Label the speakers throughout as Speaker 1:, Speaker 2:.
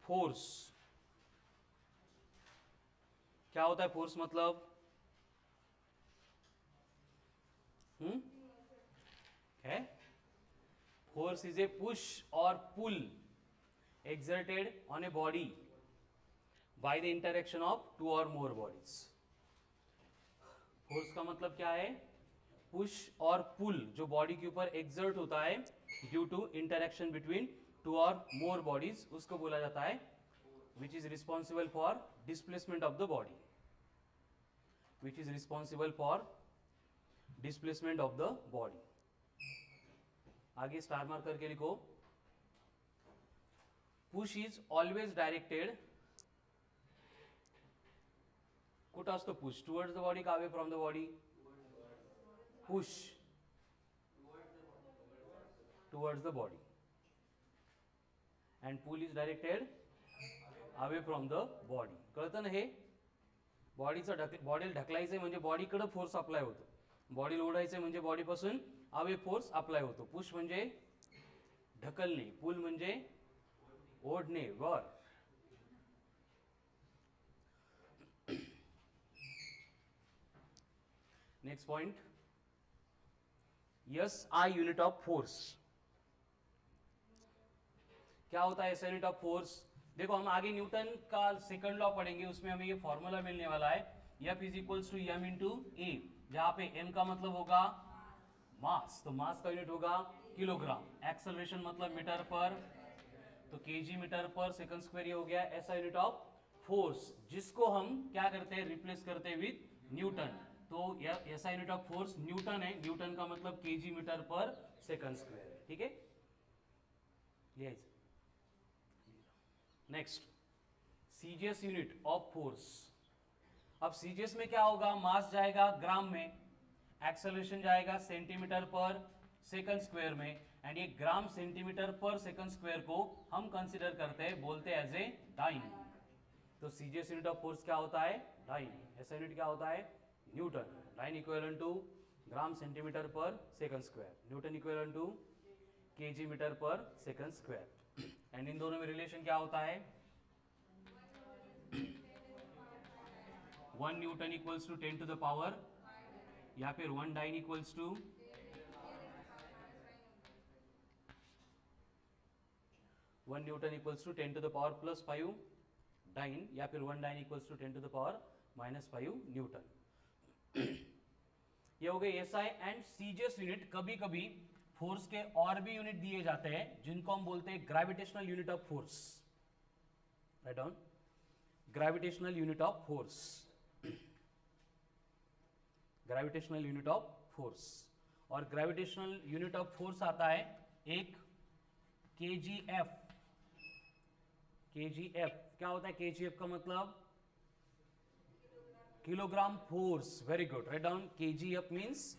Speaker 1: Force क्या होता है? फोर्स मतलब है फोर्स इज ए पुश और पुल exerted on a body by the interaction of two or more bodies. Force का मतलब क्या है? पुश और पुल जो बॉडी के ऊपर एक्सर्ट होता है due to interaction between two और मोर बॉडीज, उसको बोला जाता है which is responsible for displacement of the body, which is responsible for displacement of the body. आगे स्टार मार्क करके लिखो. Push is always directed. कुठं असतो पुश? टुवर्ड्स द बॉडी का away from the body? Push towards the body. And pull is directed away from the body. कळतं ना हे? बॉडीला ढकलायचंय म्हणजे बॉडीकडे फोर्स अप्लाय होतो. बॉडीला ओढायचंय म्हणजे बॉडीपासून अवे फोर्स अप्लाय होतो. पुश म्हणजे ढकलणे, पुल म्हणजे ओढणे, वर. Next point, S I unit of force. क्या होता है एस यूनिट ऑफ फोर्स? देखो हम आगे न्यूटन का सेकंड लॉ पढ़ेंगे, उसमें हमें ये फॉर्मूला मिलने वाला है F is equals to M into A, जहां पे m का मतलब होगा मास, तो मास का यूनिट होगा किलोग्राम. एक्सेलरेशन मतलब मीटर पर, तो KG metre per second square. ये हो गया ऐसा यूनिट ऑफ फोर्स जिसको हम क्या करते हैं? रिप्लेस करते हैं विद न्यूटन. तो ऐसा यूनिट ऑफ फोर्स न्यूटन है. न्यूटन का मतलब KG metre per second square है. ठीक है, next CGS unit of force. अब सीजीएस में क्या होगा? मास जाएगा ग्राम में, एक्सेलरेशन जाएगा सेंटीमीटर पर सेकंड स्क्वायर में, एंड ये gram centimetre per second square को हम कंसीडर करते हैं, बोलते हैं एज ए डाइन. तो सीजीएस यूनिट ऑफ फोर्स क्या होता है? डाइन. ऐसा यूनिट क्या होता है? Newton. Dyne equivalent to gram centimetre per second square, Newton equivalent to K G metre per second square. And इन दोनों में रिलेशन क्या होता है? 1 Newton equals to 10 to the power, या फिर 1 dyne equals to 1 Newton equals to 10 to the power plus 5 dyne, या फिर 1 dyne equals to 10 to the power minus 5 newton. ये हो गए एसआई एंड सीजीएस यूनिट. कभी कभी फोर्स के और भी यूनिट दिए जाते हैं जिनको हम बोलते हैं gravitational unit of force. Write down, gravitational unit of force, gravitational unit of force. और ग्रेविटेशनल यूनिट ऑफ फोर्स आता है एक केजीएफ. केजीएफ क्या होता है? केजीएफ का मतलब kilogram force. Very good, write down. KGF means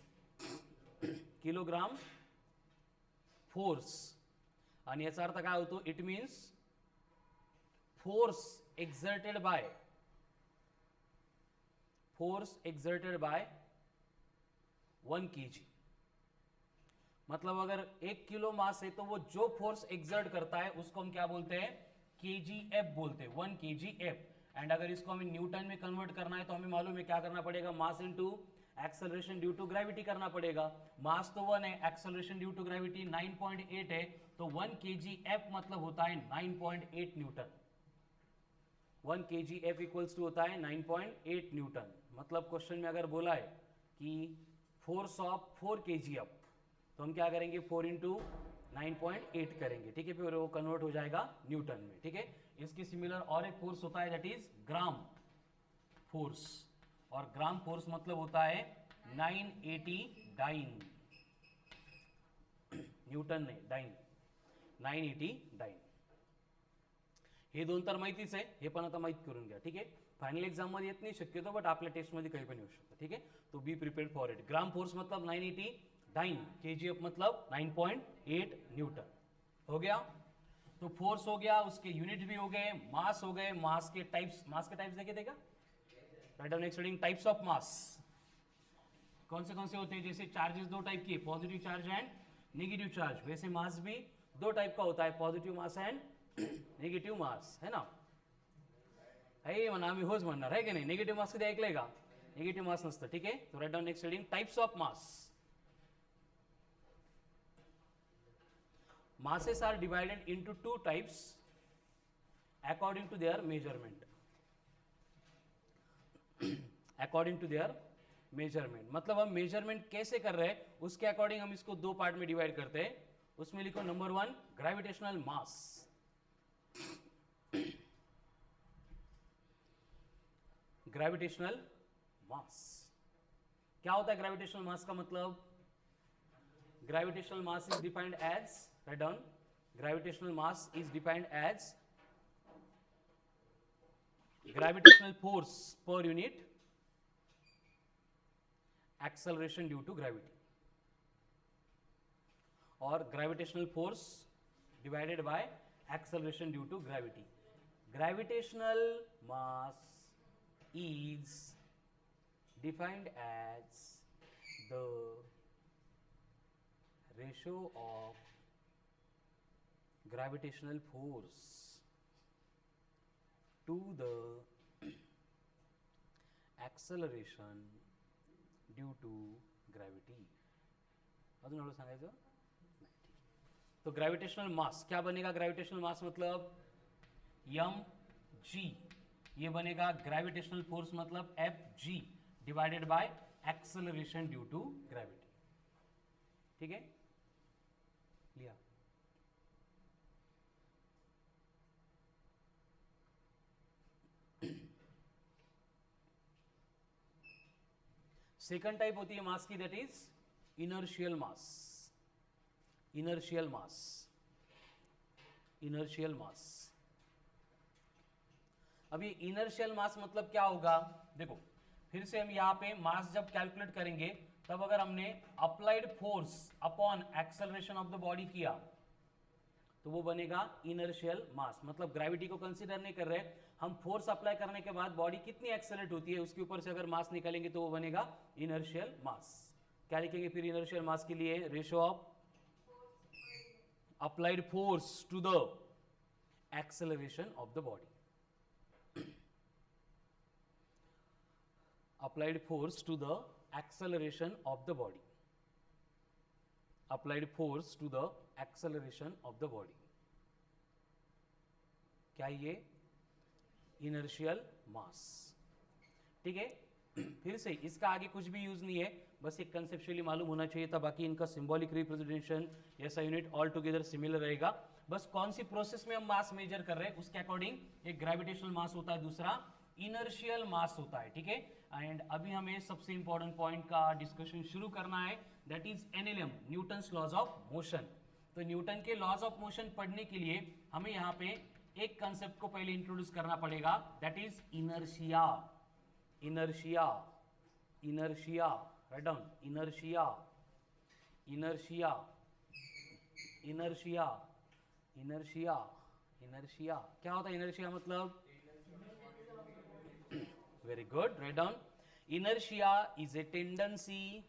Speaker 1: kilogram force. आणि याचा अर्थ काय होतो? It means force exerted by, force exerted by 1 kg. मतलब अगर 1 किलो मास है तो वो जो फोर्स एक्सर्ट करता है उसको हम क्या बोलते हैं? केजीएफ बोलते हैं, 1 kgf. एंड अगर इसको हमें न्यूटन में कन्वर्ट करना है तो हमें मालूम है क्या करना पड़ेगा? Mass into acceleration due to gravity करना पड़ेगा. मास तो 1 है, एक्सेलरेशन ड्यू टू ग्रेविटी 9.8 है, तो 1 kgf मतलब होता है 9.8 न्यूटन. 1 kgf इक्वल्स टू होता है 9.8 न्यूटन. मतलब क्वेश्चन में अगर बोला है कि फोर्स ऑफ 4 kgf, तो हम क्या करेंगे? 4 इंटू 9.8 करेंगे. ठीक है, फिर वो कन्वर्ट हो जाएगा न्यूटन में. ठीक है, इसकी सिमिलर और एक फोर्स होता है दैट इज ग्राम फोर्स. और ग्राम फोर्स मतलब होता है 980 डाइन. न्यूटन ने डाइन, 980 डाइन. हे दोन तर माहितीच आहे, हे पण आता माहित करून घ्या. ठीक आहे, फायनल एक्झाम मध्ये येत नाही शक्यतो, बट आपल्या टेस्ट मध्ये काही पण येऊ शकतं. ठीक आहे, तो be prepared for it. Gram force मतलब 980 डाइन, केजीएफ मतलब 9.8 न्यूटन. हो गया, तो फोर्स हो गया, उसके यूनिट भी हो गए, मास हो गए. मास के टाइप्स देखे थे क्या? Write down explaining types of मास. कौन से होते हैं? जैसे चार्जेस 2 टाइप की, positive charge and negative charge. वैसे मास भी 2 टाइप का होता है, पॉजिटिव मास एंड निगेटिव्ह मास है ना, हे म्हणा आम्ही होच म्हणणार आहे की नाही. निगेटिव्ह मास कधी ऐकलंय का? निगेटिव्ह मास नसतं. ठीक आहे, तो right down next heading types of mass. Masses are divided into two types according to their measurement. According to their measurement मतलब हम मेजरमेंट कैसे कर रहे हैं उसके अकॉर्डिंग हम इसको दो पार्ट में डिवाइड करते हैं. उसमें लिखो number 1 gravitational mass. Gravitational mass क्या होता है? ग्रेविटेशनल मास का मतलब, gravitational mass is defined as, write down, gravitational mass is defined as gravitational force per unit acceleration due to gravity, or gravitational force divided by acceleration due to gravity. Gravitational mass is defined as the ratio of gravitational force to the acceleration due to gravity. अजून एवढं सांगायचं नाही. तो gravitational mass क्या बनेगा? Gravitational मास मतलब mg, ये बनेगा ग्रेविटेशनल फोर्स मतलब fg divided by acceleration due to gravity. ठीक है, लिया. सेकंड टाइप होती है मास की, that is inertial mass. Inertial mass, inertial mass. अब ये इनर्शियल मास मतलब क्या होगा? देखो फिर से हम यहां पे मास जब कैलकुलेट करेंगे तब अगर हमने applied force upon acceleration of the body किया तो वो बनेगा इनर्शियल मास. मतलब ग्रेविटी को कंसीडर नहीं कर रहे, हम फोर्स अप्लाई करने के बाद बॉडी कितनी एक्सेलरेट होती है उसके ऊपर से अगर मास निकालेंगे तो वो बनेगा इनर्शियल मास. क्या लिखेंगे फिर इनर्शियल मास के लिए? Ratio of applied force to the acceleration of the body. applied force to the acceleration of the body. Applied force to the acceleration of the body. क्या ये? inertial mass. ठीक है, फिर से इसका आगे कुछ भी यूज नहीं है, बस एक कंसेप्चुअली मालूम होना चाहिए था. बाकी इनका सिंबॉलिक रिप्रेजेंटेशन ऐसा यूनिट ऑल टुगेदर सिमिलर रहेगा. बस कौन सी प्रोसेस में हम मास मेजर कर रहे हैं उसके अकॉर्डिंग एक ग्रेविटेशनल मास होता है, दूसरा इनर्शियल मास होता है. ठीक है, एंड अभी हमें सबसे इंपॉर्टेंट पॉइंट का डिस्कशन शुरू करना है, that is NLM, Newton's laws of motion. तो न्यूटन के लॉज ऑफ मोशन पढ़ने के लिए हमें यहाँ पे एक कंसेप्ट को पहले इंट्रोड्यूस करना पड़ेगा, that is inertia. Inertia, inertia, write down, inertia, inertia, inertia, inertia, inertia. क्या होता है इनर्शिया मतलब? Very good, write down. Inertia is a tendency.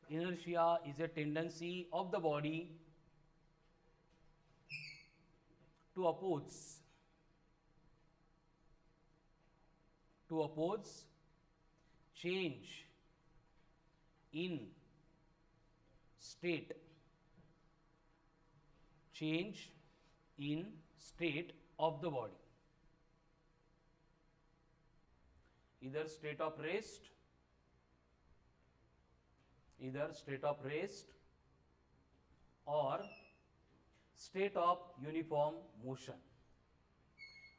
Speaker 1: Inertia is a tendency of the body to oppose change in state. Change in state of the body, either state of rest, either state of rest or state of uniform motion,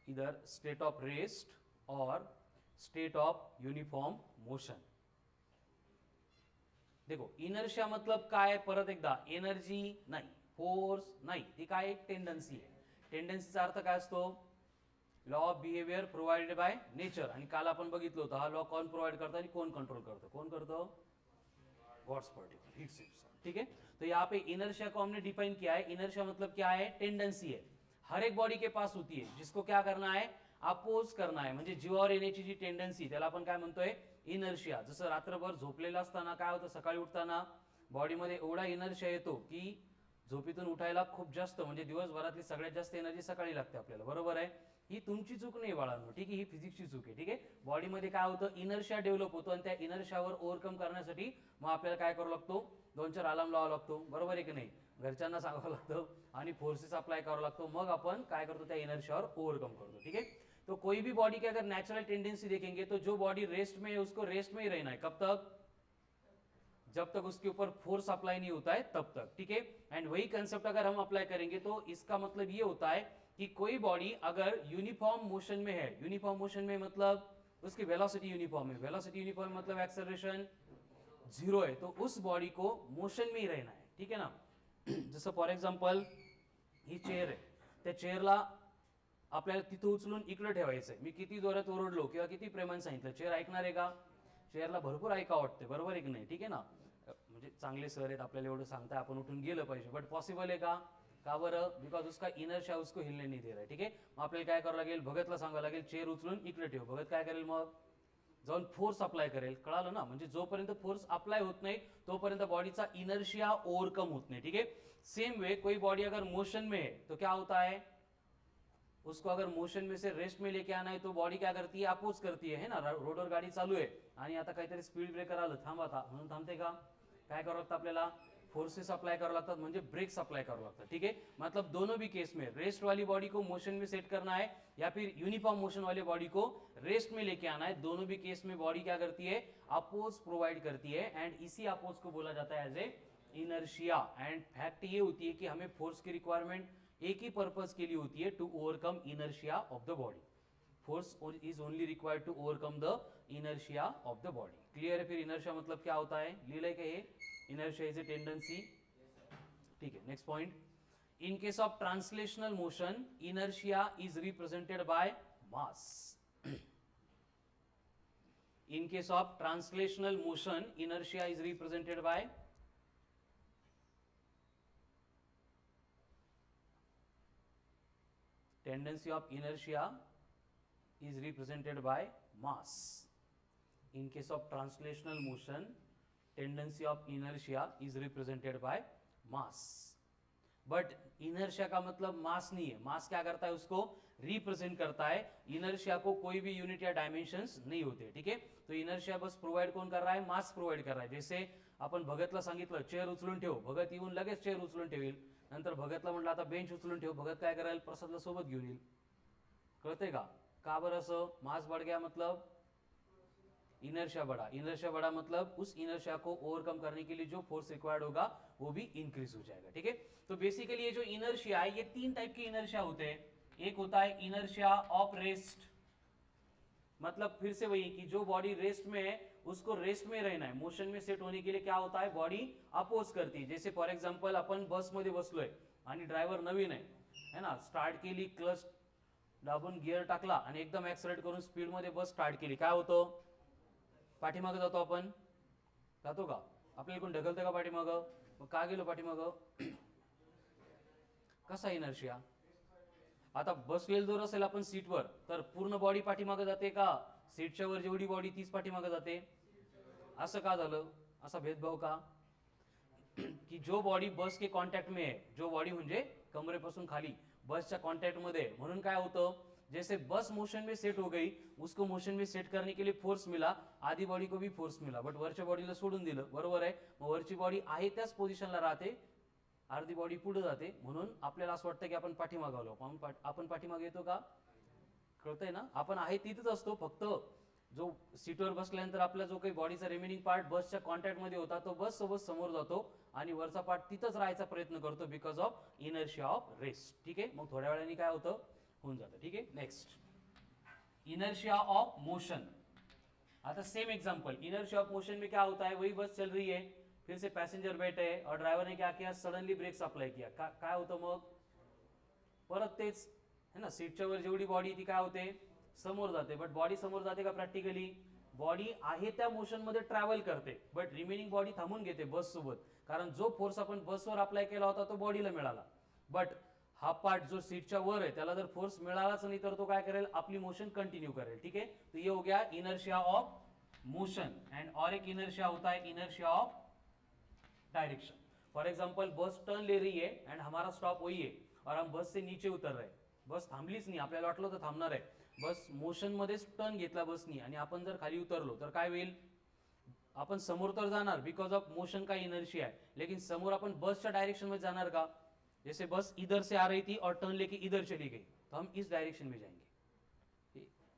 Speaker 1: either state of rest or state of uniform motion. देखो inertia मतलब काय? परत एकदा, energy नाही, force नाही, ती काय? एक टेंडन्सी आहे. टेंडन्सीचा अर्थ काय असतो? Law of behaviour provided by nature. आणि काल आपण बघितलं होतं हा लॉ कोण प्रोव्हाइड करतं आणि कोण कंट्रोल करतं? कोण करतं? गॉड्स पार्टिकल हीट सिप्स. ठीक है, तो यहाँ पे इनर्शिया को हमने डिफाइन किया है. इनर्शिया मतलब क्या है? टेंडन्सी है, हर एक बॉडी के पास होती है, जिसको क्या करना है? अपोज करना आहे. म्हणजे जीवावर येण्याची जी टेंडन्सी त्याला आपण काय म्हणतोय? इनर्शिया. जसं रात्रभर झोपलेला असताना काय होतं, सकाळी उठताना बॉडीमध्ये एवढा इनर्शिया येतो की झोपेतून उठायला खूप जास्त म्हणजे दिवसभरातली सगळ्यात जास्त एनर्जी सकाळी लागते आपल्याला, बरोबर आहे. ही तुमची चूक नाही बाळांनो, ठीक आहे, ही फिजिक्सची चूक आहे. ठीक आहे, बॉडीमध्ये काय होतं, इनर्शिया डेव्हलप होतो आणि त्या इनर्शियावर ओव्हरकम करण्यासाठी मग आपल्याला काय करावं लागतो, 2-4 अलार्म लावावा लागतो, बरोबर आहे की नाही, घरच्यांना सांगावं लागतं आणि फोर्सेस अप्लाय करावा लागतो, मग आपण काय करतो, त्या इनर्शियावर ओव्हरकम करतो. ठीक है, तो कोई भी बॉडी की अगर नेचुरल टेंडेंसी देखेंगे तो जो बॉडी रेस्ट में है उसको रेस्ट में ही रहना है, कब तक, जब तक उसके ऊपर फोर्स अप्लाई नहीं होता है तब तक. ठीक है, एंड वही कंसेप्ट अगर हम अप्लाई करेंगे तो इसका मतलब ये होता है कि कोई बॉडी अगर यूनिफॉर्म मोशन में है, यूनिफॉर्म मोशन में मतलब उसकी वेलोसिटी यूनिफॉर्म है, वेलोसिटी यूनिफॉर्म मतलब एक्सेलरेशन 0 है, तो उस बॉडी को मोशन में ही रहना है. ठीक है ना, जसं फॉर एक्झाम्पल ही चेअर आहे, त्या चेअरला आपल्याला तिथं उचलून इकडे ठेवायचंय, मी किती जोरात ओरडलो किंवा किती प्रेमाने सांगितलं, चेअर ऐकणार आहे का, चेअरला भरपूर ऐका वाटते, बरोबर आहे की नाही. ठीक आहे ना, म्हणजे चांगले सर आहेत आपल्याला एवढं सांगताय, आपण उठून गेलं पाहिजे, बट पॉसिबल आहे का, का बरं, बिकॉज उसका इनर्शिया उसको हिलने नहीं दे रहा है. ठीक आहे, मग आपल्याला काय करावं लागेल, भगतला सांगावं लागेल चेअर उचलून इकडे ठेव, भगत काय करेल, मग जाऊन फोर्स अप्लाय करेल, कळालं ना, म्हणजे जोपर्यंत फोर्स अप्लाय होत नाही तोपर्यंत बॉडीचा इनर्शिया ओव्हरकम होत नाही. ठीक है, सेम वे कोई बॉडी अगर मोशन में है तो क्या होता है, उसको अगर मोशन में से रेस्ट में लेके आना है तो बॉडी क्या करती है, अपोज करती है ना, रोडवर गाडी चालू आहे आणि आता काहीतरी स्पीड ब्रेकर आलं, थांबा आता म्हणून थांबते का, काय करावं लागतं आपल्याला, फोर्सेस अप्लाई करावं लागतात, म्हणजे ब्रेक्स अप्लाई करावं लागतात. ठीक है, मतलब दोनों भी केस में रेस्ट वाली बॉडी को मोशन में सेट करना है या फिर यूनिफॉर्म मोशन वाली बॉडी को रेस्ट में लेके आना है, दोनों भी केस में बॉडी क्या करती है, अपोज प्रोवाइड करती है, एंड इसी अपोज को बोला जाता है as a inertia. And fact ये होती है कि हमें फोर्स की रिक्वायरमेंट एक ही पर्पज के लिए होती है, to overcome inertia of the body. Force is only required to overcome the inertia of the body. Clear है, फिर इनर्शिया मतलब क्या होता है, लीला के इनर्शिया इज ए टेंडेंसी. ठीक है, next point, in case of translational motion inertia is represented by mass. In case of translational motion inertia is represented by tendency of inertia is represented by mass. In case of translational motion, tendency of inertia is represented by mass. But inertia का मतलब mass नहीं है, mass क्या करता है, उसको represent करता है, inertia को कोई भी unit या dimensions नहीं होते. ठीक है, तो inertia बस provide कौन कर रहा है, mass provide कर रहा है. जैसे आपण भगतला सांगितलं चेअर उचलून ठेव, भगत येऊन लगेच चेअर उचलून ठेवेल, नंतर भगतला म्हटलं आता बेंच उचलून ठेव, भगत काय करायला, प्रसादला सोबत घेऊन येईल. कळतंय का, का बरं असं, मास बढ़ गया मतलब इनर्शिया बढ़ा, इनर्शिया बढ़ा मतलब उस इनर्शिया को ओवरकम करने के लिए जो फोर्स रिक्वायर्ड होगा वो भी इंक्रीज हो जाएगा. ठीक है, तो बेसिकली ये जो इनर्शिया है, ये 3 टाइप के इनर्शिया होते हैं. एक होता है इनर्शिया ऑफ रेस्ट, मतलब फिर से वही कि जो बॉडी रेस्ट में है उसको रेस्ट में रहना है, मोशन में सेट होने के लिए क्या होता है, बॉडी अपोज करती है. जैसे फॉर एग्जांपल आपण बस मध्ये बसलोय आणि ड्रायव्हर नवीन आहे ना, स्टार्ट केली, क्लच दाबून गिअर टाकला आणि एकदम ऍक्सलरेट करून स्पीड मध्ये बस स्टार्ट केली, काय होतं, पाठीमागे जातो आपण, जातो का, आपल्याला कोण ढकलतं का पाठीमागं, मग का गेलो पाठीमागं, कसा इनर्शिया. आता बसलेलं जर असेल आपण सीटवर तर पूर्ण बॉडी पाठीमागे जाते का, सीटच्या वर जेवढी बॉडी तीच पाठीमागे जाते, असं का झालं, असा भेदभाव का, की जो बॉडी बस के कॉन्टैक्ट में है, जो बॉडी म्हणजे कमरेपासून खाली बसच्या कॉन्टैक्ट मध्ये, म्हणून काय होतं, जैसे बस मोशन में सेट हो गई, उसको मोशन में सेट करने के लिए फोर्स मिला, आधी बॉडी को भी फोर्स मिला, बट वरच्या बॉडीला सोडून दिलं, बरोबर आहे, मग वरची बॉडी आहे त्याच पोझिशनला राहते, अर्धी बॉडी पुढे जाते, म्हणून आपल्याला असं वाटतं की आपण पाठीमागे आलो, आपण पाठीमागे येतो का, कळतंय ना, आपण आहे तिथेच असतो, फक्त जो सीटवर बसल्यानंतर आपला जो काही बॉडीचा रिमेनिंग पार्ट बसच्या कॉन्टॅक्ट मध्ये होता तो बस सोबत समोर जातो आणि वरचा पार्ट तिथंच राहायचा प्रयत्न करतो, because of inertia of rest. ठीक आहे, मग थोड्या वेळाने काय होतं, होऊन जातं. ठीक आहे, नेक्स्ट, इनर्शिया ऑफ मोशन. आता same example, inertia of motion में क्या होता है, वही बस चल रही है, फिर से पैसेंजर बैठे हैं और ड्राइवर ने क्या किया, सडनली ब्रेक्स अप्लाई किया, काय होतं मग, परत तेच है ना, सीटच्या वर जेवढी बॉडी ती काय होते, समोर जाते, बट बॉडी समोर जाते का, प्रॅक्टिकली बॉडी आहे त्या मोशन मध्ये ट्रॅव्हल करते, बट रिमेनिंग बॉडी थांबून घेते बस सोबत, कारण जो फोर्स आपण बसवर अप्लाय केला होता तो बॉडीला मिळाला, बट हा पार्ट जो सीटच्या वर आहे त्याला जर फोर्स मिळालाच नाही तर तो काय करेल, आपली मोशन कंटिन्यू करेल. ठीक है, तो ये हो गया इनर्शिया ऑफ मोशन. एंड और एक इनर्शिया होता है inertia of direction. For example बस टर्न ले रही है एंड हमारा स्टॉप वही आहे और हम बस से नीचे उतर रहे, बस थांबलीच नाही, आपल्याला वाटलं तर थांबणार आहे, बस मोशन मध्येच टर्न घेतला बसनी आणि आपण जर खाली उतरलो तर काय होईल, आपण समोर तर जाणार बिकॉज ऑफ मोशन का इनर्शिया है, लेकिन समोर अपन बसच्या डायरेक्शन में जाणार का, जैसे बस इधर से आ रही थी और टर्न लेके इधर चली गई तो हम इस डायरेक्शन में जाएंगे.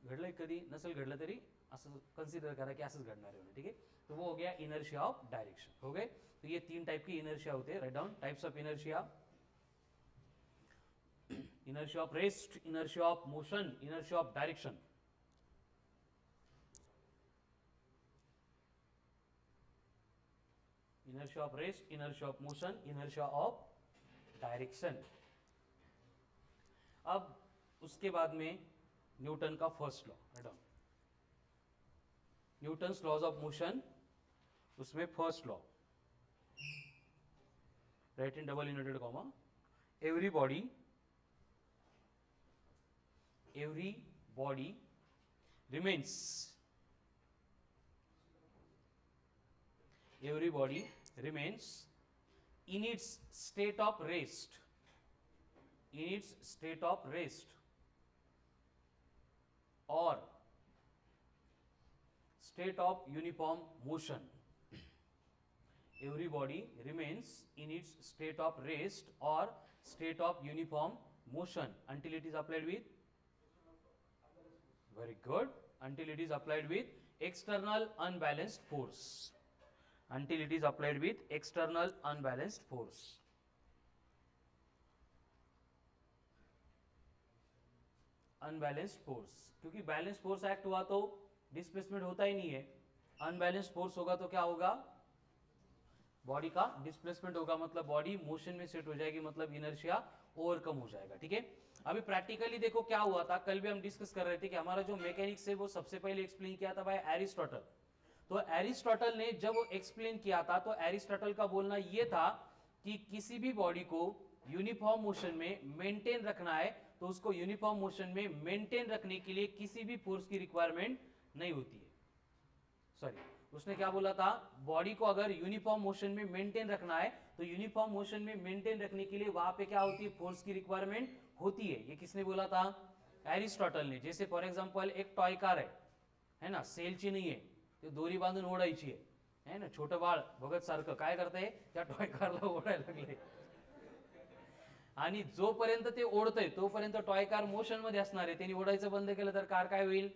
Speaker 1: घडलंय कधी नसेल घडलं तरी असं कन्सिडर करा की असंच घडणार आहे. ठीक है, तो वो हो गया इनर्शिया ऑफ डायरेक्शन. हो गए, तो ये 3 टाइप की इनर्शिया होते हैं. Write down types of inertia. Inertia of rest, inertia of motion, inertia of direction. Inertia of rest, inertia of motion, inertia of direction. अब उसके बाद में न्यूटन का first law, Newton's laws of motion, उसमें first law, write in double inverted comma, every body remains, every body remains in its state of rest, in its state of rest or state of uniform motion. Every body remains in its state of rest or state of uniform motion until it is applied with, very good, until it is applied with external unbalanced force, until it is applied with external unbalanced force. Unbalanced force, क्योंकि balance force act हुआ तो displacement होता ही नहीं है, unbalanced force होगा तो क्या होगा, बॉडी का डिस्प्लेसमेंट होगा, मतलब बॉडी मोशन में सेट हो जाएगी, मतलब इनर्शिया ओवरकम हो जाएगा. ठीक है, अभी प्रैक्टिकली देखो क्या हुआ था, कल भी हम डिस्कस कर रहे थे कि हमारा जो मैकेनिक्स है वो सबसे पहले एक्सप्लेन किया था बाय एरिस्टोटल. तो एरिस्टोटल ने जब वो एक्सप्लेन किया था तो एरिस्टोटल का बोलना ये था कि किसी भी बॉडी को यूनिफॉर्म मोशन में मेंटेन रखना है तो उसको यूनिफॉर्म मोशन में मेंटेन रखने के लिए किसी भी फोर्स की रिक्वायरमेंट नहीं होती है. सॉरी, उसने क्या बोला था, बॉडी को अगर यूनिफॉर्म मोशन में मेंटेन रखना है तो यूनिफॉर्म मोशन में मेंटेन रखने के लिए वहां पे क्या होती है, फोर्स की रिक्वायरमेंट होती है. ये किसने बोला था, एरिस्टोटल ने. जैसे फॉर एग्जांपल एक टॉय कार है ना, सेलची नाही आहे, ते दोरी बांधून ओढायची आहे ना, छोटं बाळ भगत सारखं काय करतंय, त्या टॉय कारला ओढायला लागले आणि जोपर्यंत ते ओढतंय तोपर्यंत टॉय कार मोशन मध्ये असणार आहे. त्यांनी ओढायचं बंद केलं तर कार काय होईल,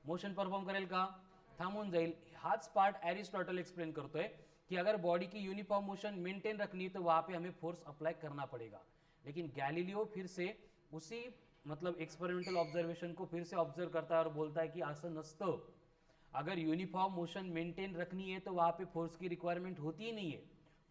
Speaker 1: मोशन परफॉर्म करेल का, थांबून जाईल. हाच पार्ट एरिस्टोटल एक्सप्लेन करतोय कि अगर बॉडी की यूनिफॉर्म मोशन मेंटेन रखनी तो वहां पे हमें फोर्स अप्लाई करना पड़ेगा. लेकिन गैलीलियो फिर से उसी मतलब एक्सपेरिमेंटल ऑब्जर्वेशन को फिर से ऑब्जर्व करता है और बोलता है कि असं नसतं, अगर यूनिफॉर्म मोशन मेंटेन रखनी है तो वहां पे फोर्स की रिक्वायरमेंट होती ही नहीं है,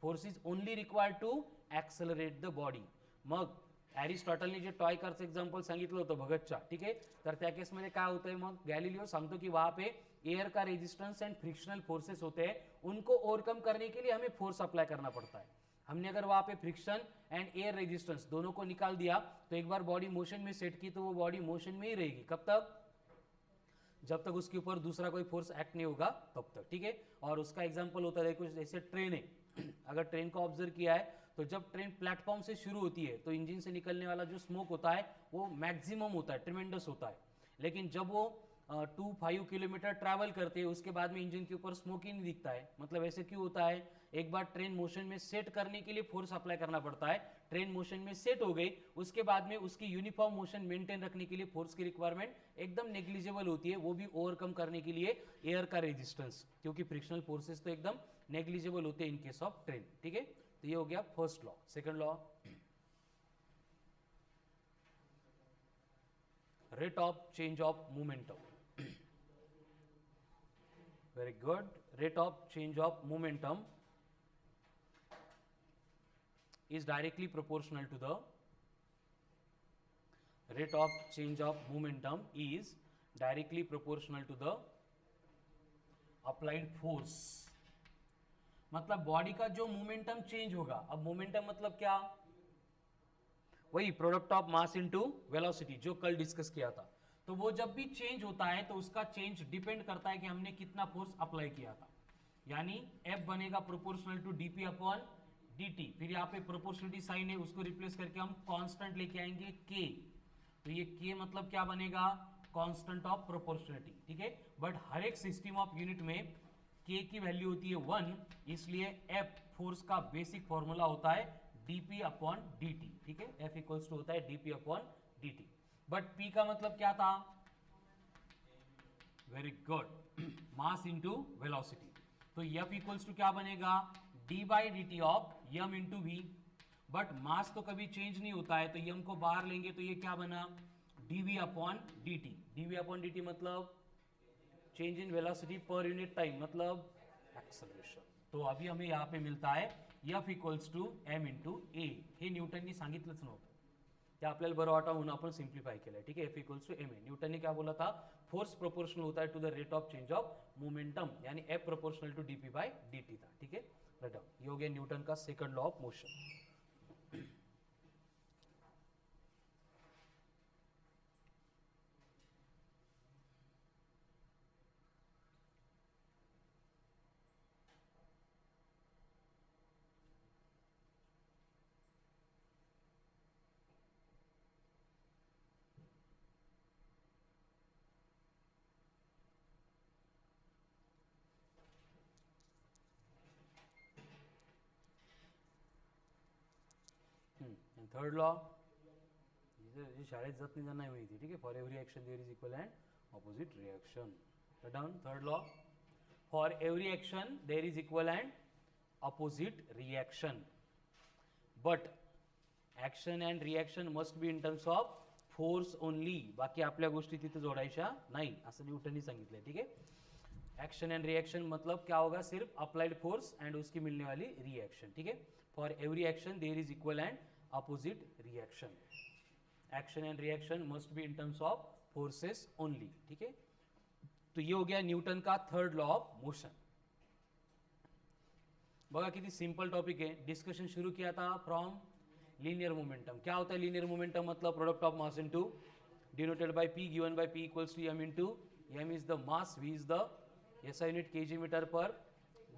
Speaker 1: force is only required to accelerate the body. मग एरिस्टॉटलने जे टॉय कारचं एक्झाम्पल सांगितलं होतं भगतच्या, ठीक आहे, तर त्या केसमध्ये काय होतंय, मग गैलीलियो सांगतो कि वहां पे एयर का रेजिस्टेंस एंड फ्रिक्शनल फोर्सेस होते हैं, उनको ओवरकम करने के लिए हमें फोर्स अप्लाई करना पड़ता है. हमने अगर वहां पे फ्रिक्शन एंड एयर रेजिस्टेंस दोनों को निकाल दिया तो एक बार बॉडी मोशन में सेट की तो वो बॉडी मोशन में ही रहेगी. कब तक, जब तक उसके ऊपर दूसरा कोई फोर्स एक्ट नहीं होगा तब तक. ठीक है, और उसका एग्जांपल होता है कुछ जैसे ट्रेन है, अगर ट्रेन को ऑब्जर्व किया है तो जब ट्रेन प्लेटफॉर्म से शुरू होती है तो इंजन से निकलने वाला जो स्मोक होता है वो मैक्सिमम होता है, ट्रिमेंडस होता है. लेकिन जब वो 2-5 किलोमीटर ट्रैवल करते हैं उसके बाद में इंजन के ऊपर स्मोक ही नहीं दिखता है. मतलब ऐसे क्यों होता है, एक बार ट्रेन मोशन में सेट करने के लिए फोर्स अप्लाई करना पड़ता है, ट्रेन मोशन में सेट हो गई उसके बाद में उसकी यूनिफॉर्म मोशन मेंटेन रखने के लिए फोर्स की रिक्वायरमेंट एकदम नेग्लिजिबल होती है, वो भी ओवरकम करने के लिए एयर का रेजिस्टेंस, क्योंकि फ्रिक्शनल फोर्सेस तो एकदम नेग्लिजिबल होते हैं इन केस ऑफ ट्रेन. ठीक है, तो ये हो गया first law. Second law, rate of change of momentum. Very good. Rate of change of momentum is directly proportional to the rate of change of momentum is directly proportional to the applied force. मतलब body का जो momentum change होगा, अब momentum मतलब क्या, वही product of mass into velocity जो कल डिस्कस किया था. तो वो जब भी चेंज होता है तो उसका चेंज डिपेंड करता है कि हमने कितना फोर्स अप्लाई किया था. यानी F बनेगा proportional to dp upon dt, फिर यहाँ पे प्रोपोर्शनलिटी साइन है उसको रिप्लेस करके हम कांस्टेंट लेके आएंगे k, तो ये k मतलब क्या बनेगा, कांस्टेंट ऑफ प्रोपोर्शनलिटी, ठीक है। बट हर एक सिस्टम ऑफ यूनिट में k की वैल्यू होती है 1, इसलिए F फोर्स का बेसिक फॉर्मूला होता है dp अपॉन dt, ठीक है। F इक्वल्स टू होता है dp upon dt, but p का मतलब क्या था, very good, mass into velocity, तो F इक्वल्स टू क्या बनेगा, d by D T of m into V, but mass तो कभी चेंज नहीं होता है, तो m को बाहर लेंगे तो ये क्या बना, dv upon dt, dv upon dt मतलब change in velocity per unit time, मतलब एक्सेलरेशन। तो अभी हमें यहाँ पे मिळता आहे F equals to m into a, हे न्यूटननी सांगितलंच नव्हतं, ते आपल्याला बरं वाटावं म्हणून आपण सिम्प्लिफाय केलं, ठीक है। F equals to m, Newton ने क्या बोला था, फोर्स प्रोपोर्शनल होता है to the rate of change of momentum, यानी F proportional to dp by dt था, ठीक है। राइट, ये हो गया न्यूटन का second law of motion. Third law, शाळेत जात नाही त्यांना माहिती, ठीक है। For every action there is equal and opposite reaction, down third law, for every action there is equal and opposite reaction, but action and reaction must be in terms of force only, बाकी आपल्या गोष्टी तिथे जोडायच्या नाही, असं न्यूटननी सांगितलंय, ठीक है। Action and reaction मतलब क्या होगा, सिर्फ अप्लाइड फोर्स एंड उसकी मिलने वाली रिएक्शन, ठीक है। For every action there is equal and opposite reaction, action and reaction must be in terms of forces only, ठीक है। तो ये हो गया न्यूटन का थर्ड लॉ ऑफ मोशन। बघा किती सिंपल टॉपिक है, डिस्कशन शुरू किया था फ्रॉम लीनियर मोमेंटम। क्या होता है लीनियर मोमेंटम, मतलब product of mass into denoted by p, given by p equals to m into m is the mass, v is the SI unit kg metre per,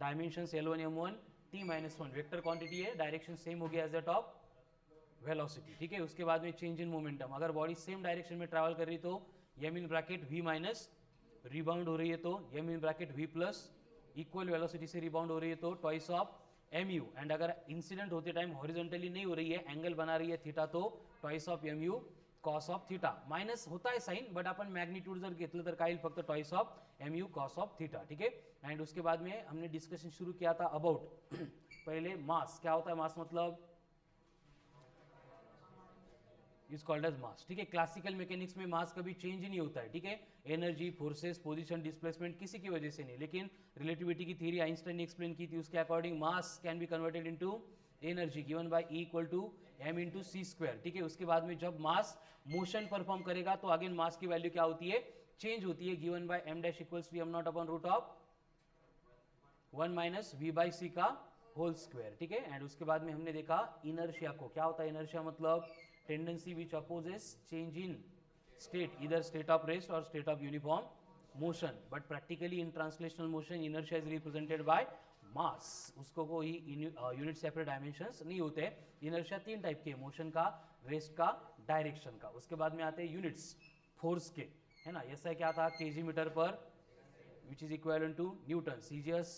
Speaker 1: dimension L1 m1 t minus 1, vector quantity है, direction same हो गया as that of velocity, ठीक है। उसके बाद में change in momentum, अगर body same direction में ट्रैवल कर रही तो m in bracket v minus, rebound हो रही है तो m in bracket v plus, equal velocity से रिबाउंड हो रही है तो ट्वाइस ऑफ mu, एंड अगर इंसिडेंट होते टाइम हॉरिजॉन्टली नहीं हो रही है, एंगल बना रही है थीटा, तो twice of mu cos of theta, minus होता है साइन, बट आपण मॅग्निट्यूड जर घेतलं तर काय फक्त twice of mu cos of theta, ठीक है। एंड उसके बाद में हमने डिस्कशन शुरू किया था अबाउट पहले मास, क्या होता है मास, मतलब इज कॉल्ड एज मास, ठीक है। क्लासिकल मैकेनिक्स में मास कभी चेंज ही नहीं होता है, ठीक है। एनर्जी, फोर्सेस, पोजीशन, डिस्प्लेसमेंट किसी की वजह से नहीं, लेकिन रिलेटिविटी की थ्योरी आइंस्टाइन ने एक्सप्लेन की थी, उसके according mass can be converted into energy given by E equal to m into C square, ठीक है। उसके बाद में जब मास मोशन परफॉर्म करेगा तो अगेन मास की वैल्यू क्या होती है, चेंज होती है, given by m dash equals to m not upon root of 1 minus v by C का होल स्क्वायर, ठीक है। एंड उसके बाद में हमने देखा इनर्शिया को, क्या होता है इनर्शिया, मतलब tendency which opposes change in state, इधर स्टेट ऑफ रेस्ट और state of uniform motion, but practically in translational motion inertia is represented by mass, उसको कोई यूनिट सेपरेट डायमेंशंस नहीं होते। इनर्शिया तीन टाइप के, मोशन का, रेस्ट का, डायरेक्शन का। उसके बाद में आते हैं यूनिट्स फोर्स के, है ना। ऐसा क्या था, K G metre per, which is equivalent to Newton, C G S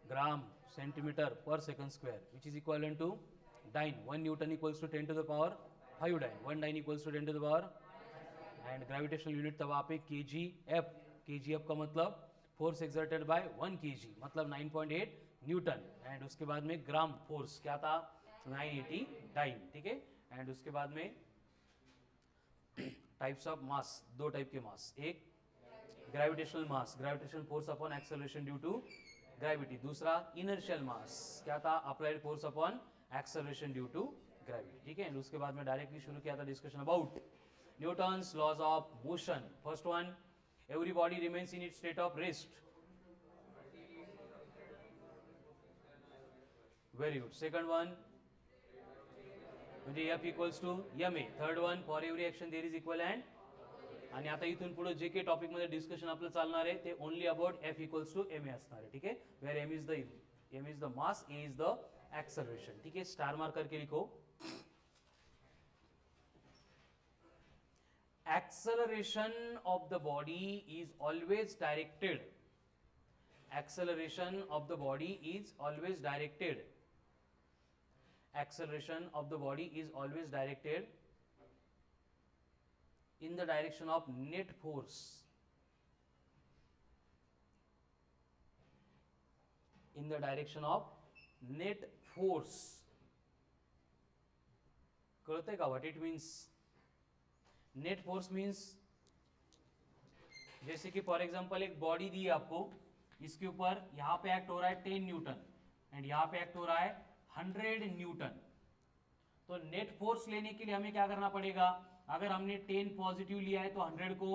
Speaker 1: gram centimetre per second square, which is equivalent to dyne, 1 Newton equals to 10 to the power 5 dyne, 1 dyne equals to 10 to the power, and gravitational unit तब आप kgf, kgf का मतलब force exerted by 1 kg, मतलब 9.8 Newton. And उसके बाद में gram force क्या था, 980 डाइन, ठीक है। एंड उसके बाद में टाइप्स ऑफ मास, दो टाइप के मास, एक gravitational mass, gravitational force upon acceleration due to gravity, दूसरा इनर्शियल मास, क्या था, applied force upon acceleration due to gravity, ठीक है। एंड उसके बाद में डायरेक्टली शुरू किया था discussion about Newton's laws of motion. First one, every body remains in its state of rest, very good. Second one, म्हणजे F equals to ma. Third one, for every action there is equal and, आणि आता इथून पुढे जे काही topic मध्ये discussion आपलं चालणार आहे ते only about F equals to ma असणार आहे, ठीक आहे, where m is the m is the mass, a is the acceleration. ठीक है, स्टार मार्क करके लिखो. Acceleration of the body is always directed. Acceleration of the body is always directed. Acceleration of the body is always directed in the direction of net force. In the direction of net force. कळतंय का what it means? Net force means जैसे कि for example एक body दी है आपको, इसके ऊपर यहां पे एक्ट हो रहा है 10 न्यूटन एंड यहां पे एक्ट हो रहा है 100 न्यूटन. तो नेट फोर्स लेने के लिए हमें क्या करना पड़ेगा? अगर हमने 10 पॉजिटिव लिया है तो 100 को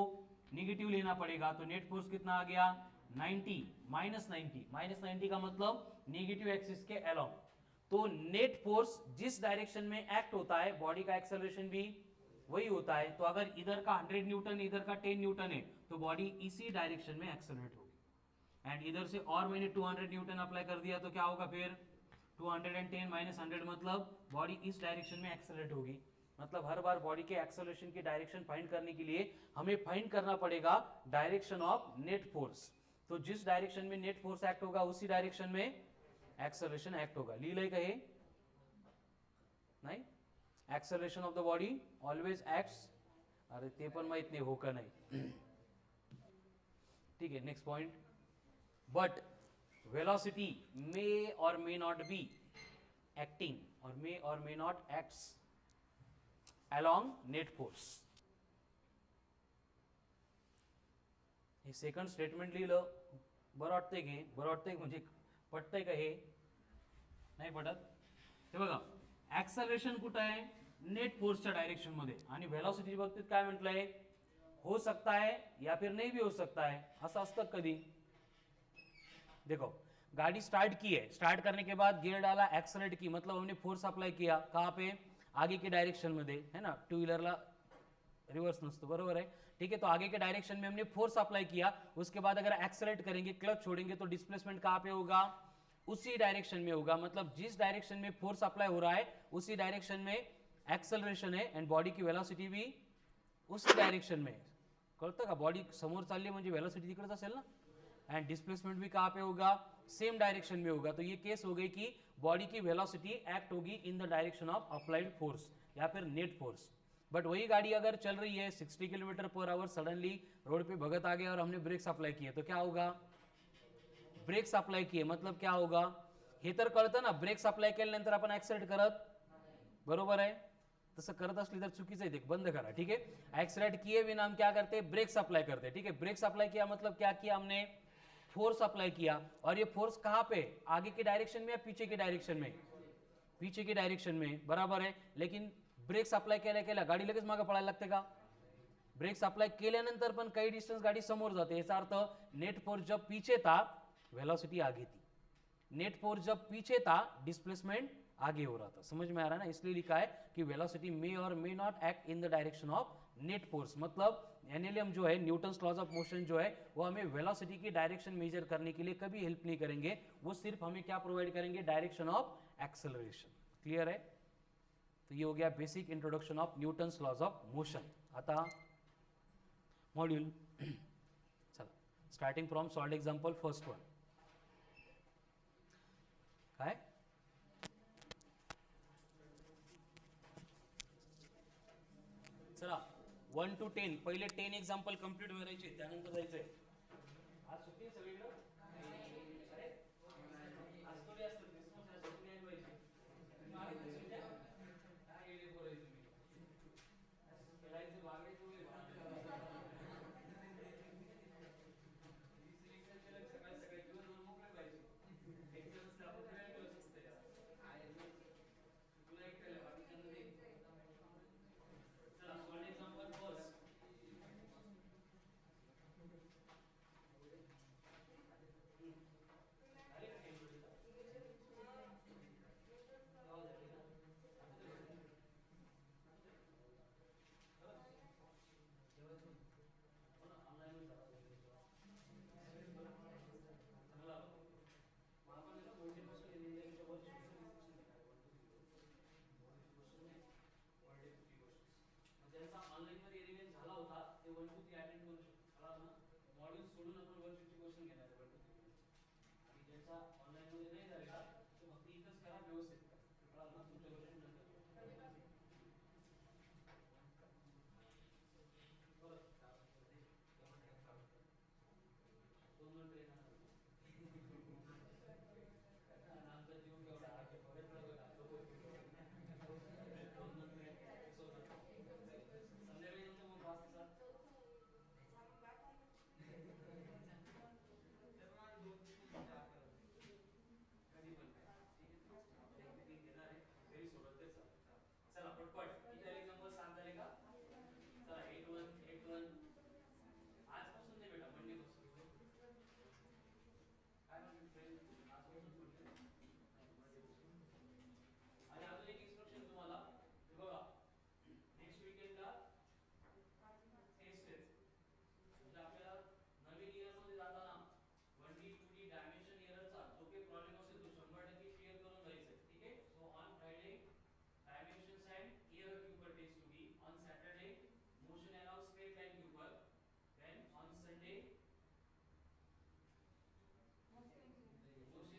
Speaker 1: निगेटिव लेना पड़ेगा. तो नेट फोर्स कितना आ गया? 90 माइनस 90. माइनस 90 का मतलब नेगेटिव एक्सिस के अलोंग. तो नेट फोर्स जिस डायरेक्शन में एक्ट होता है, बॉडी का एक्सेलरेशन भी वही होता है. तो अगर इधर का 100 न्यूटन इधर का 10 न्यूटन है तो बॉडी इसी डायरेक्शन में एक्सेलरेट होगी. एंड इधर से और मैंने 200 न्यूटन अप्लाई कर दिया तो क्या होगा? फिर 210 माइनस 100 मतलब बॉडी इस डायरेक्शन में एक्सेलरेट होगी. मतलब हर बार बॉडी के एक्सेलरेशन की डायरेक्शन फाइंड करने के लिए हमें फाइंड करना पड़ेगा डायरेक्शन ऑफ नेट फोर्स. तो जिस डायरेक्शन में नेट फोर्स एक्ट होगा उसी डायरेक्शन में एक्सेलरेशन एक्ट होगा. लीलय कहे नाही, acceleration of the body always acts. अरे ते पण माहित नाही हो का नाही. ठीक है, next point. But velocity may or may not be acting or may not acts along net force. हे सेकंड स्टेटमेंट लिहिलं. बरं वाटतंय की? बरं वाटतंय म्हणजे पटतंय का? हे नाही पटत. हे बघा, ऍक्सलरेशन कुठं आहे? नेट फोर्सच्या डायरेक्शन मध्ये. आणि व्हेलॉसिटी बाबतीत काय म्हटलंय? हो सकता है या फिर नहीं भी हो सकता है. असं असतं कधी? देखो, गाड़ी स्टार्ट की है, स्टार्ट करने के बाद गियर डाला, एक्सलेट की, मतलब हमने फोर्स अप्लाई किया. कहाँ पे? आगे के डायरेक्शन मध्ये, है ना. टू व्हीलरला रिवर्स नसतो, बरोबर है. ठीक है, तो आगे के डायरेक्शन में हमने फोर्स अप्लाई किया. उसके बाद अगर एक्सलेट करेंगे, क्लच छोड़ेंगे तो डिस्प्लेसमेंट कहाँ पे होगा? उसी डायरेक्शन में होगा. मतलब जिस डायरेक्शन में फोर्स अप्लाई हो रहा है उसी डायरेक्शन में एक्सेलरेशन है एंड बॉडी की वेलोसिटी भी उसी डायरेक्शन में. कळतं का? बॉडी समोर चालली म्हणजे वेलोसिटी तिकडेच असेल ना. एंड डिस्प्लेसमेंट भी कहाँ पे होगा? सेम डायरेक्शन में होगा. तो ये केस हो गई कि बॉडी की वेलोसिटी एक्ट होगी in the direction of applied force या फिर नेट फोर्स. बट वही गाड़ी अगर चल रही है 60 kilometre per our, suddenly road पे भगत आ गया और हमने ब्रेक्स अप्लाई किए तो क्या होगा? ब्रेक्स अप्लाई किए मतलब क्या होगा? हे तर कळतं ना. ब्रेक्स अप्लाई केल्यानंतर आपण ऍक्सिलेट करत, बरोबर आहे. तसं करत असली तर चुकीचं आहे, ते बंद करा. ठीक है, एक्सलेट किए बिना हम क्या करते हैं? ब्रेक्स अप्लाई करते हैं. ठीक है, ब्रेक्स अप्लाई किया मतलब क्या किया हमने? फोर्स अप्लाई किया. और ये फोर्स कहां पे? आगे की डायरेक्शन में या पीछे की डायरेक्शन में? पीछे की डायरेक्शन में, बराबर है. लेकिन ब्रेक्स अप्लाई केल्या केल्या गाडी लगेच मागे पळायला लागते का? ब्रेक्स अप्लाई केल्यानंतर पण काही डिस्टेंस गाडी समोर जाते. याचा अर्थ नेट फोर्स जब पीछे था वेलोसिटी आगे थी. नेट फोर्स जब पीछे था डिस्प्लेसमेंट आगे हो रहा था. समझ में आ रहा है ना. इसलिए लिखा है कि velocity may or may not act in the direction of net force. मतलब एनएलएम जो है, न्यूटन्स लॉज ऑफ मोशन जो है, वो हमें वेलोसिटी की डायरेक्शन मेजर करने के लिए कभी हेल्प नहीं करेंगे. वो सिर्फ हमें क्या प्रोवाइड करेंगे? Direction of acceleration. क्लियर है? तो ये हो गया basic introduction of Newton's laws of motion. आता मॉड्यूल चला, starting from solved example first one. काय? चला 1 to 10 पहिले 10 एक्झाम्पल कंप्लीट करायचे, त्यानंतर जायचंय. आज सुट्टी सगळीकडे? अरे आज थोडी असतं, क्रिसमस आहे, सुट्टी नाही पाहिजे. मागे तर सुट्ट्या काय गेले पोरं तुम्ही? खेळायचं, बागायचं वगैरे सकाळी सकाळी दिवसभर मोकळे पाहिजे. एकजण असते आपण फिरायला दिवस असते यार. तुला एकट्याला बाकीच्यांना दे. चला फॉर एक्झाम्पल फर्स्ट. ते 1 2 3 अटेंड करू शकतो कळलं ना मॉड्यूल सोडून आपण वर्कशीटचे क्वेश्चन घेणार आहे 1 2 3 आणि ज्यांचा ऑनलाईन मध्ये नाही झालेला तो फक्त इथंच करा व्यवस्थित करा कळलं ना तुमच्या वर्कशीट नंतर दोन नंतर येणार आमचा जीव केवढा आहे परत बघा दोन नंतर संध्याकाळी नंतर मग वाजता कधी पण काय घेणार आहे घरी सोडत ते चला पटपट किती झाले नंबर 7 झाले का चला 8 1 आजपासून नाही बेटा मंडे पासून काय म्हणते आजपासून पुढे आणि अजून एक इन्स्ट्रक्शन तुम्हाला हे बघा नेक्स्ट वीकेंडला टेस्ट आहे म्हणजे आपल्याला नवीन इयर मध्ये जाताना 1D 2D डायमेन्शन एररचा जो काही प्रॉब्लेम असेल तो 100% क्लिअर करून जायचा आहे ठीक आहे so on Friday dimensions and error Cooper test to be on Saturday motion allows straight line Cooper then on Sunday motion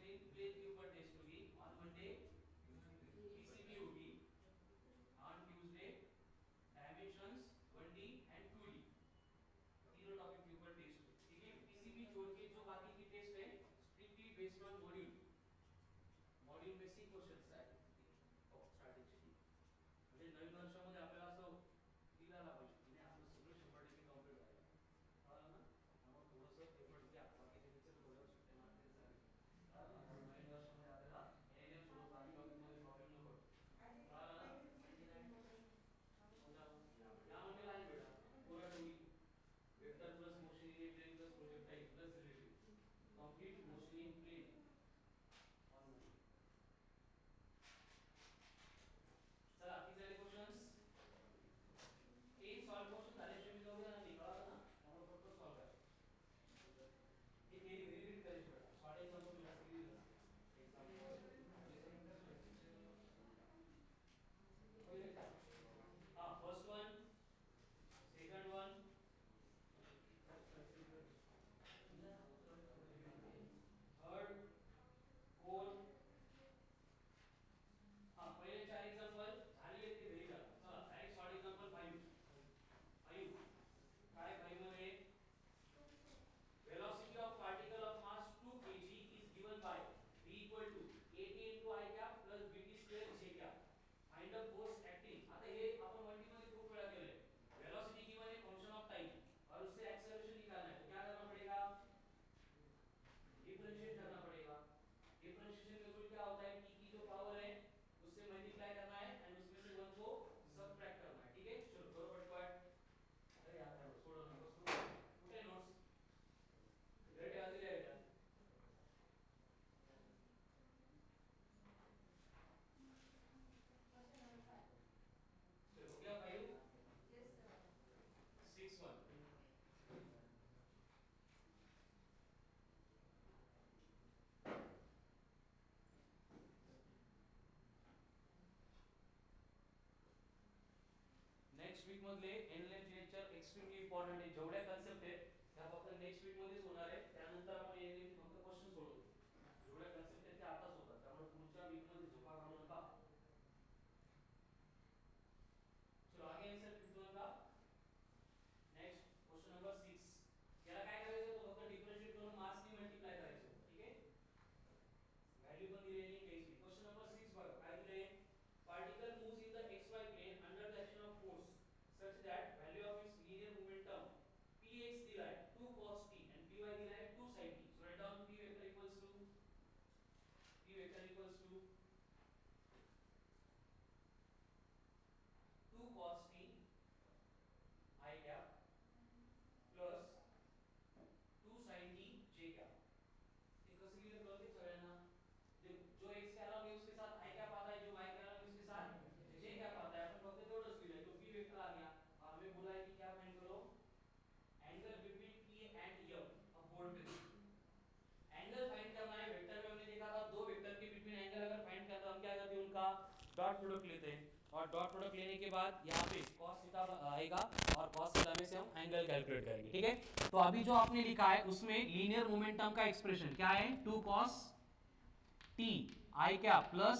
Speaker 1: in plane Cooper test to be on Monday PCB UB on Tuesday dimensions 1D and 2D तीनों topic के ऊपर test ठीक है PCB छोड़ के जो बाकी की टेस्ट है strictly based on module basic questions आहे स्ट्रॅटेजी म्हणजे नवीन वर्षामध्ये आपल्याला असं फील आला पाहिजे की नाही आपलं सगळं 100% कंप्लीट झालं कळलं ना त्यामुळे थोडंसं एफर्ट घ्या बाकीचे लेक्चर थोडं सुट्टे मारते झाले नवीन वर्षामध्ये आपल्याला एएनएम थोडं बाकी टॉपिकमध्ये प्रॉब्लेम नको कळलं ना या म्हणजे लाईन बेटा पूरा टोळी vector plus motion in plane plus projectile plus relative complete motion in plane चला किती झाले क्वेश्चंस 3 सॉल्व क्वेश्चन झाल्याशिवाय मी जाऊ देणार नाही कळलं ना त्यामुळे फक्त सॉल्व करा हे व्हेरी व्हेरी करायचं बेटा सॉल्व एक्झाम्पल जास्त दिली first one second one third fourth पहिले 4 एक्झाम्पल झाले ते घरी करा चला डायरेक्ट सॉल्व एक्झाम्पल 5 काय 5 मध्ये velocity of particle of mass 2 kg is given by v equal to at into I cap plus bt square j cap find the force acting आता हे आपण मल्टी मध्ये खूप वेळा केलंय velocity given है function of time और उससे acceleration निकालना है तो क्या करना पड़ेगा डिफरेंशिएट करना पड़ेगा डिफरेंशिएशन का रूल क्या होता है t की जो पावर है उससे मल्टीप्लाई करना है एंड उसमें से 1 को सबट्रैक्ट करना है ठीक है चलो करो फटाफट अरे यार छोड़ो ना बस उठे नोट्स रेडी आ दिया चलो हो गया 5 यस सर 6 1 नेक्स्ट वीक मधले एनलाइन नेचर एक्स्ट्रीमली इंपॉर्टंट आहे जेवढ्या कन्सेप्ट आहेत त्या फक्त नेक्स्ट वीक मध्येच होणार आहे त्यानंतर आपण एनलाइन फक्त क्वेश्चन सोडवू जेवढ्या कन्सेप्ट आहेत त्या आताच होतात त्यामुळे पुढच्या वीक मध्ये झोपा घालू नका चलो आगे आंसर 51 का नेक्स्ट क्वेश्चन नंबर 6 याला काय करायचं तो फक्त डिफरेंशिएट करून मास ने मल्टीप्लाय करायचं ठीक आहे व्हॅल्यू पण दिलेली आहे घ्यायची क्वेश्चन नंबर 6 बघा काय दिले particle moves in the xy plane under the action of force such that value of its linear momentum px dot product लेते हैं और डॉट प्रोडक्ट लेने के बाद यहाँ पे cos थीटा आएगा और cos थीटा में से हम एंगल कैलकुलेट करेंगे, ठीक है। तो अभी जो आपने लिखा है उसमें लीनियर मोमेंटम का एक्सप्रेशन क्या है, 2 cos t आई क्या प्लस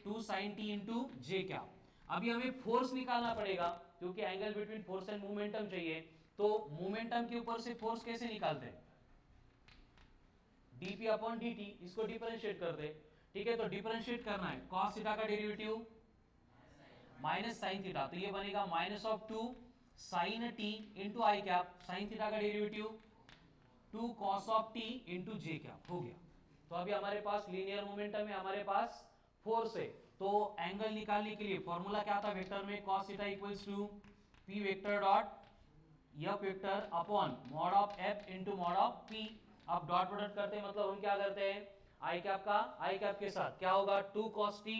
Speaker 1: 2 sin t इंटू जे क्या। अभी हमें फोर्स निकालना पड़ेगा क्योंकि angle between force and momentum चाहिए। तो मोमेंटम के ऊपर से फोर्स कैसे निकालते हैं, dp अपॉन dt, इसको डिफरेंशिएट कर दे, ठीक है। तो डिफरेंशिएट करना है, cos थीटा का डेरिवेटिव माइनस साइन थीटा, तो ये बनेगा minus of 2 sine t into I cap, sine theta का derivative 2 cos of t into J cap हो गया। तो अभी हमारे पास लीनियर मोमेंटम है, हमारे पास फोर्स है। तो एंगल निकालने के लिए फॉर्मूला क्या था वेक्टर में, cos theta equals to p vector dot f vector upon mod of f into mod of p। अब डॉट प्रोडक्ट करते हैं, मतलब हम क्या करते हैं, आई कैप का आई कैप के साथ क्या होगा, 2 cos t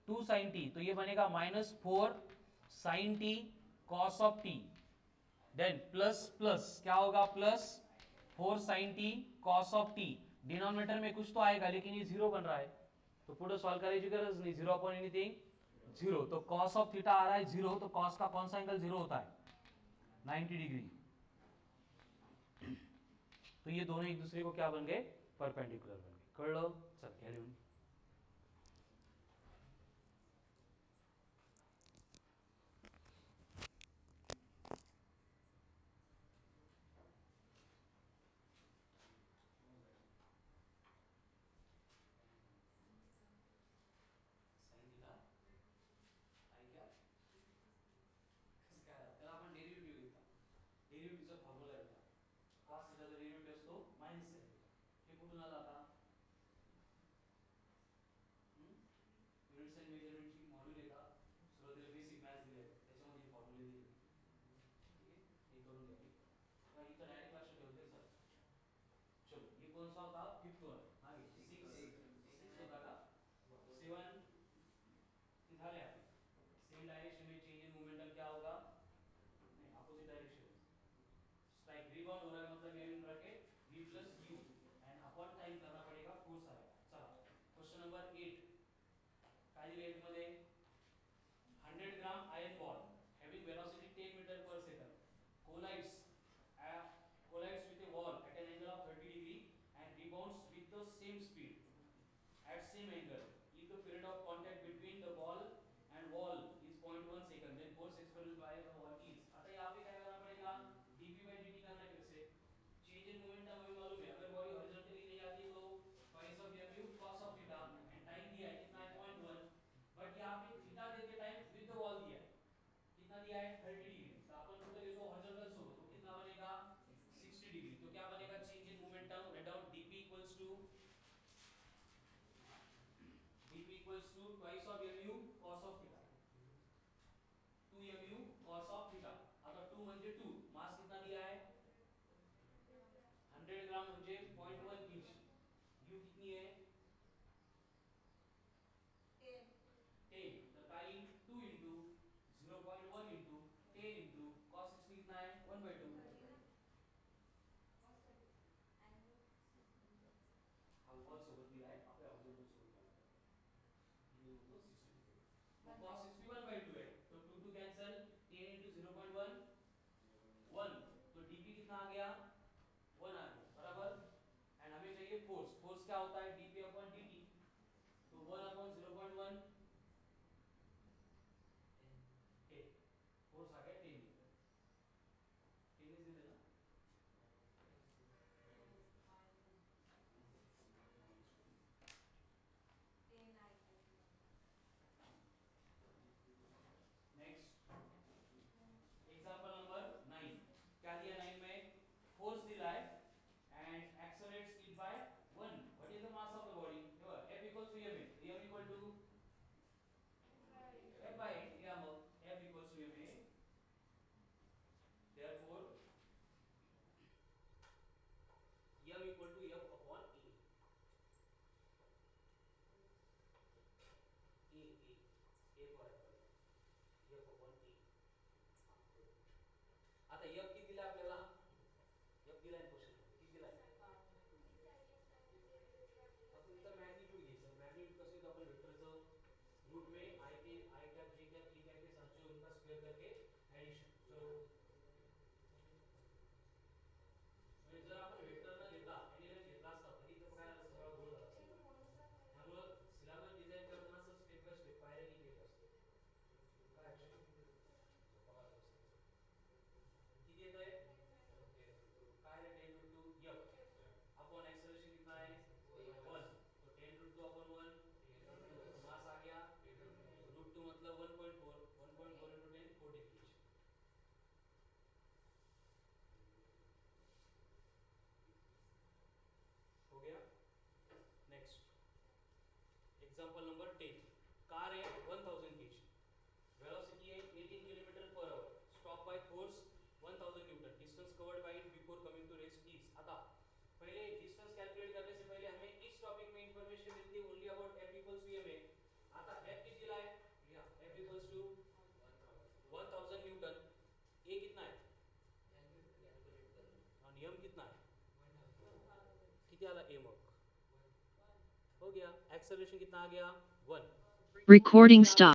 Speaker 1: 2 sin t, तो ये बनेगा minus 4 sin t cos of t, then plus plus क्या होगा, plus 4 sin t cos of t। Denominator में कुछ तो आएगा लेकिन ये जीरो बन रहा है, तो पुढे सॉल्व करायची गरज नहीं, जीरो अपॉन एनीथिंग जीरो। तो cos ऑफ थीटा आ रहा है जीरो, तो cos का कौन सा एंगल जीरो होता है, 90 डिग्री। तो ये दोनों एक दूसरे को क्या बन गए, परपेंडिकुलर बन गए। कर लो, चल कैरी ऑन। डेरिव्हेटिव्हचा फॉर्म्युला घेतला, cos थीटाचा डेरिव्हेटिव्ह असतो मायनस sin थीटा, हे कुठून आलं आता, युनिट्स अँड मेजरमेंटची मॉड्यूल आहे का, सुरुवातीला बेसिक मॅथ्स दिले त्याच्यामध्ये फॉर्म्युले दिले, ठीक आहे, हे करून घ्या। का इथं डायरेक्ट लक्षात ठेवते सर। चलो ये कौन सा होता, फिफ्थ वन आगे 6 होता का, 7 झाले आपले। सेम डायरेक्शन में चेंज इन मोमेंटम क्या होगा, नहीं अपोजिट डायरेक्शन में स्ट्राइक रिबाउंड हो रहा है, मतलब ये bracket v plus you and upon time करना पड़ेगा, फोर्स आएगा। चला क्वेश्चन नंबर 8 काय दिले 8 मध्ये, 100 ग्राम iron ball having velocity 10 meter per second collides collides with a wall at an angle of 30 degree and rebounds with the same speed at same angle if the period of contact between the ball and wall is 0.1 second, then force experienced by the wall is। आता यहाँ पे क्या करना पड़ेगा, dp by dt करना है, फिर से चेंज इन मोमेंटम हमें मालूम है, अगर बॉडी हॉरिजॉन्टली नहीं जाती तो twice of mu cos of theta and time दिया है कितना है 0.1, बट यहाँ पे थीटा देते टाइम विद द वॉल दिया है, कितना दिया है 30 डिग्री, तो अपन कुठे घेतो हॉरिजॉन्टल सोबत, तो कितना बनेगा 60 डिग्री। तो क्या बनेगा, change in momentum write down dp equals to twice of mu cos of theta, 2 mu cos of theta। आता 2 म्हणजे 2, मास कितना दिया है 100 ग्राम म्हणजे 0.1 इंच, u कितनी है 10, तर काय 2 इंटू 0.1 इंटू 10 इंटू cos 60 कितना है 1/2, हा वॉल सोबत दिला आहे, आपल्या हॉरिझॉन्टल सोबत दिला आहे, ये होतो 60 डिग्री, मग cos 60 1/2 है, तो 2 2 कैंसिल, 10 इंटू 0.1 1, तो dp कितना आ गया 1 आ गया, बराबर। एंड हमें चाहिए फोर्स, फोर्स क्या होता है dp अपॉन dt, तो 1 अपॉन 0.1 10, फोर्स आ गया 10 न्यूटन, 10 इज दिले ना, नेक्स्ट एग्जांपल नंबर 9, क्या दिया 9 में, फोर्स दिला है and accelerates it by 1, what is the mass of the body, F equals to ma, m equal to F by 8 लिया, मग F equals to ma, therefore m equal to F upon a for F upon a। आता F किती दिला आपल्याला, F दिलाय question मध्ये, किती दिलाय, आपण इथं मॅग्निट्यूड घ्यायचं, मॅग्निट्यूड कसं येतं आपण वेक्टरचं करके ऍडिशन. चलो म्हणजे जर आपण वेक्टर न घेता आणि न घेतला असता तरी तर काय झालं सगळं गोल झाला असता. त्यामुळे सिलेबस डिझाइन करताना असं स्टेप बाय स्टेप पायऱ्यांनी केलं असतं. काय किती येत आहे काय रे 10 रूट 2 f अपॉन एक्सेलरेशन कितना है 1 तो 10 रूट 2 अपॉन 1 मास आ गया रूट 2 मतलब 1.4 1.4 into 10 14 kg. हो गया. Next example number 10. कार है 1000 kg, वेलोसिटी है 18 kilometre per hour, stop by force 1000 newton, distance covered by it before coming to rest is. आता पहले डिस्टेंस कैलकुलेट करने से पहले हमें इस टॉपिक में इंफॉर्मेशन मिलती है only about f equals to m. आता f किती दिला है या f equals to 1000 newton. a कितना है और m कितना है किती आला a मग हो गया. एक्सेलरेशन कितना आ गया 1.
Speaker 2: Recording stop.